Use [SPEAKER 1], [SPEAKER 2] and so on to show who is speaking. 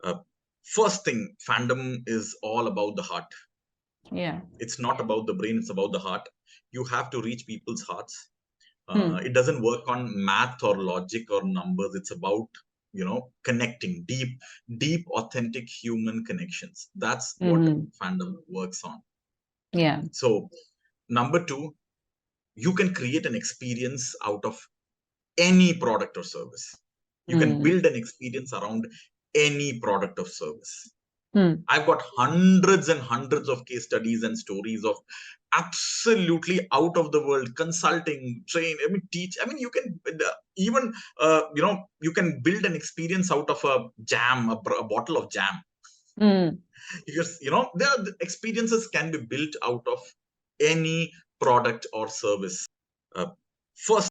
[SPEAKER 1] Uh, First thing, fandom is all about the heart.
[SPEAKER 2] Yeah.
[SPEAKER 1] It's not about the brain, it's about the heart. You have to reach people's hearts.
[SPEAKER 2] Hmm.
[SPEAKER 1] It doesn't work on math or logic or numbers. It's about, connecting deep, authentic human connections. That's what
[SPEAKER 2] Hmm.
[SPEAKER 1] fandom works on.
[SPEAKER 2] Yeah.
[SPEAKER 1] So, number two, you can create an experience out of any product or service. You can
[SPEAKER 2] Hmm.
[SPEAKER 1] build an experience around any product or service.
[SPEAKER 2] Hmm.
[SPEAKER 1] I've got hundreds and hundreds of case studies and stories of absolutely out of the world consulting, train, teach. You can even, you can build an experience out of a jam, a bottle of jam.
[SPEAKER 2] Hmm.
[SPEAKER 1] Because, the experiences can be built out of any product or service. Uh, First,